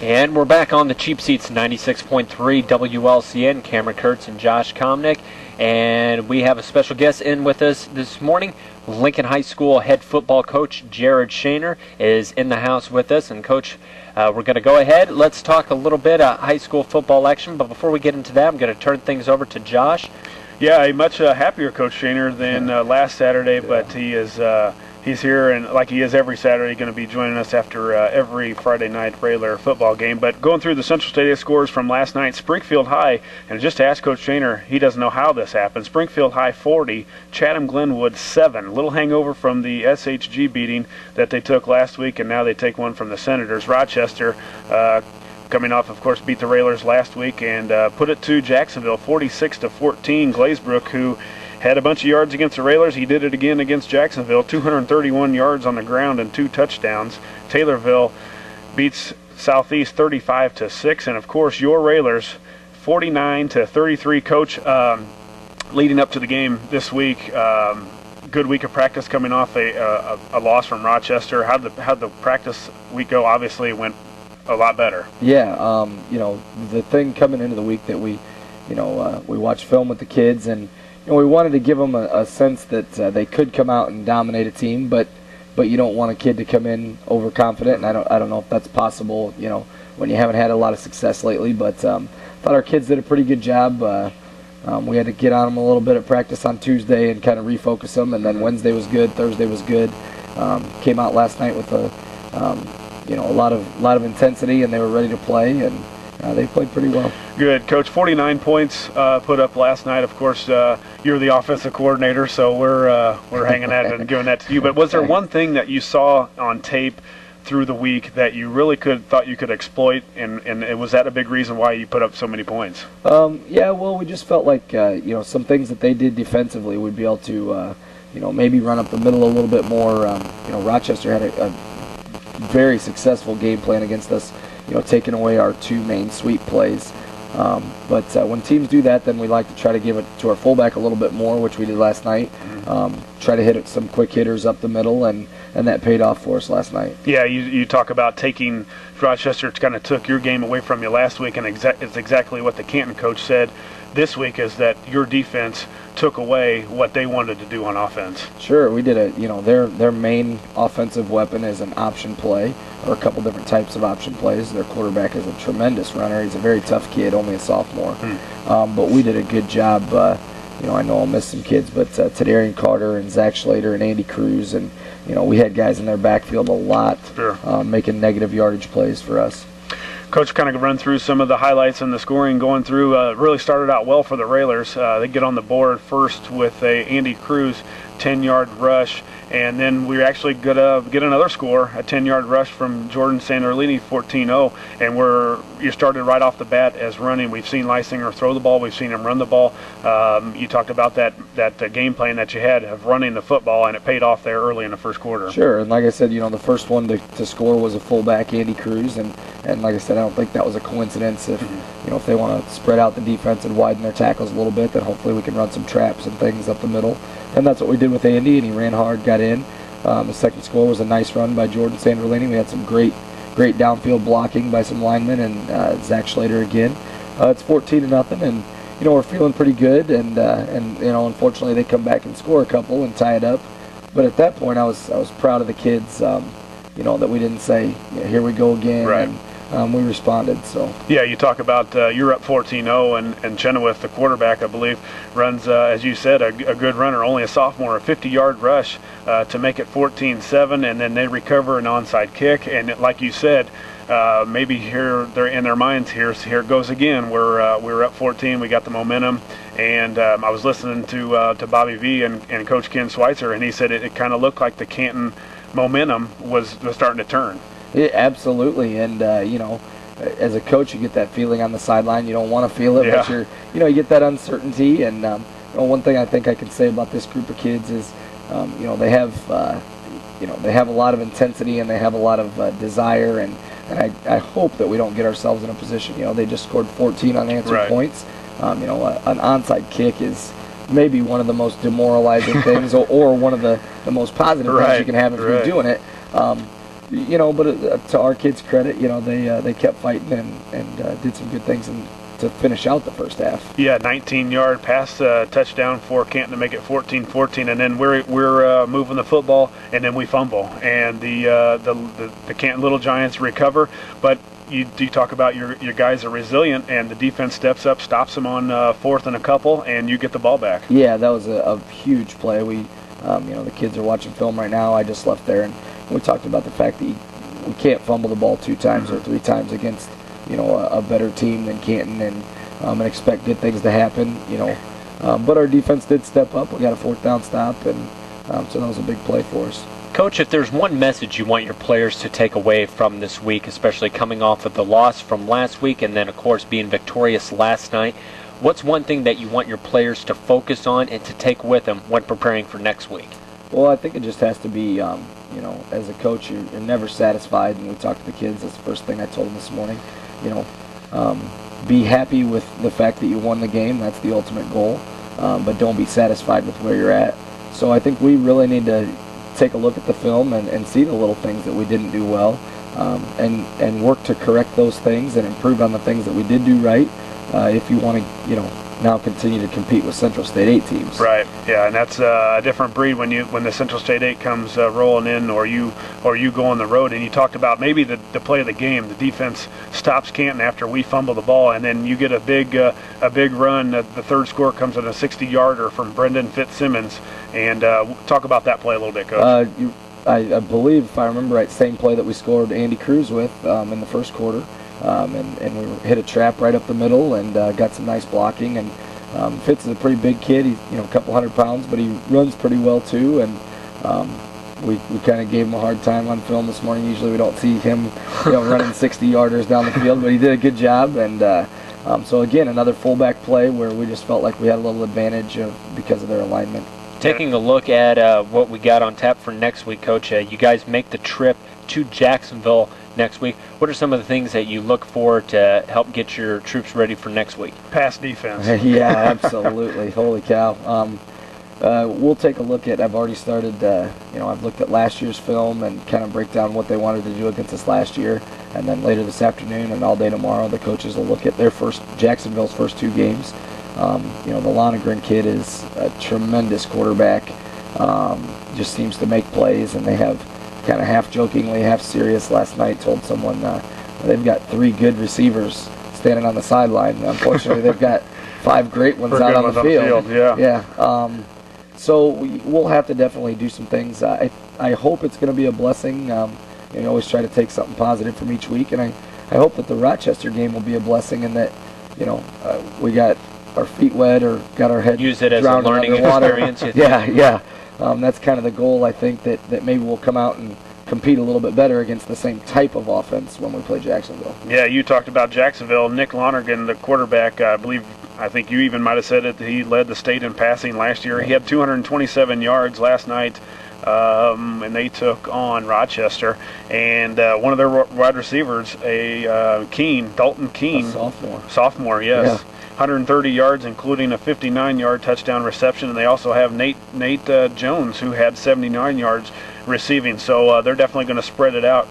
And we're back on the Cheap Seats 96.3 WLCN, Cameron Kurtz and Josh Komnick. And we have a special guest in with us this morning. Lincoln High School head football coach Jared Shaner is in the house with us. And Coach, we're going to go ahead. Let's talk a little bit high school football action. But before we get into that, I'm going to turn things over to Josh. Yeah, a much happier Coach Shaner than last Saturday, but he is he's here, and like he is every Saturday, going to be joining us after every Friday night regular football game. But going through the Central Stadia scores from last night, Springfield High, and just to ask Coach Shaner, he doesn't know how this happened. Springfield High 40, Chatham Glenwood 7. Little hangover from the SHG beating that they took last week, and now they take one from the Senators. Rochester, coming off, of course, beat the Railers last week and put it to Jacksonville 46-14. Glazebrook, who had a bunch of yards against the Railers, he did it again against Jacksonville, 231 yards on the ground and 2 touchdowns. Taylorville beats Southeast 35-6, and of course your Railers 49-33. Coach, leading up to the game this week, good week of practice coming off a loss from Rochester. How'd the practice week go? Obviously it went a lot better. Yeah, the thing coming into the week that we watched film with the kids, and we wanted to give them a sense that they could come out and dominate a team, but you don't want a kid to come in overconfident, and I don't know if that's possible, when you haven't had a lot of success lately. But thought our kids did a pretty good job. We had to get on them a little bit at practice on Tuesday and kind of refocus them, and then Wednesday was good, Thursday was good. Came out last night with a lot of intensity, and they were ready to play, and they played pretty well. Good. Coach, 49 points put up last night. Of course, you're the offensive coordinator, so we're hanging that and giving that to you. But was there one thing that you saw on tape through the week that you really thought you could exploit, and was that a big reason why you put up so many points? Yeah, well, we just felt like some things that they did defensively would be able to maybe run up the middle a little bit more. Rochester had a very successful game plan against us, taking away our 2 main sweep plays. But when teams do that, then we like to try to give it to our fullback a little bit more, which we did last night. Try to hit some quick hitters up the middle, and that paid off for us last night. Yeah, you talk about taking Rochester kind of took your game away from you last week, and it's exactly what the Canton coach said this week, is that your defense took away what they wanted to do on offense. Sure, we did their main offensive weapon is an option play, or a couple different types of option plays. Their quarterback is a tremendous runner. He's a very tough kid, only a sophomore. But we did a good job. I know I'll miss some kids, but Tadarian Carter and Zach Schlater and Andy Cruz, and we had guys in their backfield a lot, making negative yardage plays for us. Coach, kind of run through some of the highlights and the scoring going through. Really started out well for the Railers. They get on the board first with a Andy Cruz 10-yard rush, and then we actually get another score, a 10-yard rush from Jordan Sanderlini, 14-0, and you started right off the bat as running. We've seen Lysinger throw the ball. We've seen him run the ball. You talked about that game plan that you had of running the football, and it paid off there early in the first quarter. Sure, and like I said, the first one to score was a fullback, Andy Cruz, and like I said, I don't think that was a coincidence. If they want to spread out the defense and widen their tackles a little bit, then hopefully we can run some traps and things up the middle. And that's what we did with Andy, and he ran hard, got in. The second score was a nice run by Jordan Sanderlini. We had some great downfield blocking by some linemen, and Zach Schlater again. It's 14-0, and we're feeling pretty good. And unfortunately they come back and score a couple and tie it up. But at that point, I was proud of the kids. That we didn't say, here we go again. Right. And we responded. So yeah, you talk about you're up 14-0, and Chenoweth, the quarterback, I believe, runs, as you said, a good runner, only a sophomore, a 50-yard rush to make it 14-7, and then they recover an onside kick. And like you said, maybe here they're in their minds, here it goes again. We're up 14, we got the momentum. And I was listening to Bobby V and Coach Ken Schweitzer, and he said it kind of looked like the Canton momentum was starting to turn. Yeah, absolutely, and as a coach, you get that feeling on the sideline. You don't want to feel it, but you get that uncertainty. And one thing I think I can say about this group of kids is, they have a lot of intensity, and they have a lot of desire, and I hope that we don't get ourselves in a position. They just scored 14 unanswered points. An onside kick is maybe one of the most demoralizing things, or one of the most positive things you can have if you're doing it. You know, but to our kids' credit, you know, they kept fighting and did some good things to finish out the first half. Yeah, 19-yard pass touchdown for Canton to make it 14-14, and then we're moving the football, and then we fumble, and the Canton Little Giants recover. But you talk about your guys are resilient, and the defense steps up, stops them on 4th and a couple, and you get the ball back. Yeah, that was a huge play. We, you know, the kids are watching film right now. I just left there, and we talked about the fact that we can't fumble the ball 2 times or 3 times against, you know, a better team than Canton, and expect good things to happen, you know. But our defense did step up. We got a 4th down stop, and so that was a big play for us. Coach, if there's one message you want your players to take away from this week, especially coming off of the loss from last week and then, of course, being victorious last night, what's one thing that you want your players to focus on and to take with them when preparing for next week? Well, I think it just has to be, you know, as a coach, you're never satisfied. And we talked to the kids. That's the first thing I told them this morning. You know, be happy with the fact that you won the game. That's the ultimate goal. But don't be satisfied with where you're at. So I think we really need to take a look at the film and see the little things that we didn't do well, and work to correct those things and improve on the things that we did do right, if you want to, you know, now continue to compete with Central State 8 teams. Right. Yeah, and that's a different breed when the Central State 8 comes rolling in, or you go on the road. And you talked about maybe the play of the game. The defense stops Canton after we fumble the ball, and then you get a big run. The third score comes in a 60-yarder from Brendan Fitzsimmons. And talk about that play a little bit, Coach. I believe, if I remember right, same play that we scored Andy Cruz with in the first quarter. And we hit a trap right up the middle and got some nice blocking. And Fitz is a pretty big kid. He's, you know, a couple 100 pounds, but he runs pretty well too. And we kind of gave him a hard time on film this morning. Usually we don't see him, you know, running 60-yarders down the field, but he did a good job. And so again, another fullback play where we just felt like we had a little advantage because of their alignment. Taking a look at what we got on tap for next week, Coach, you guys make the trip to Jacksonville next week. What are some of the things that you look for to help get your troops ready for next week? Pass defense. Yeah, absolutely. Holy cow. We'll take a look at, I've already started, you know, I've looked at last year's film and kind of break down what they wanted to do against us last year. And then later this afternoon and all day tomorrow, the coaches will look at Jacksonville's first 2 games. You know, the Lonergan kid is a tremendous quarterback. Just seems to make plays, and they have kind of half jokingly, half serious last night told someone they've got 3 good receivers standing on the sideline. Unfortunately, they've got 5 great ones out on the field. Yeah. So we'll have to definitely do some things. I hope it's going to be a blessing. You always try to take something positive from each week, and I hope that the Rochester game will be a blessing, and that, you know, we got our feet wet or got our head use it as a drowned learning underwater. experience. Yeah. That's kind of the goal. I think that maybe we'll come out and compete a little bit better against the same type of offense when we play Jacksonville. Yeah, you talked about Jacksonville. Nick Lonergan, the quarterback, I think you even might have said it, he led the state in passing last year. He had 227 yards last night, and they took on Rochester. And one of their wide receivers, Dalton Keene. A Sophomore, yes. Yeah. 130 yards, including a 59-yard touchdown reception, and they also have Nate Jones, who had 79 yards receiving. So they're definitely going to spread it out.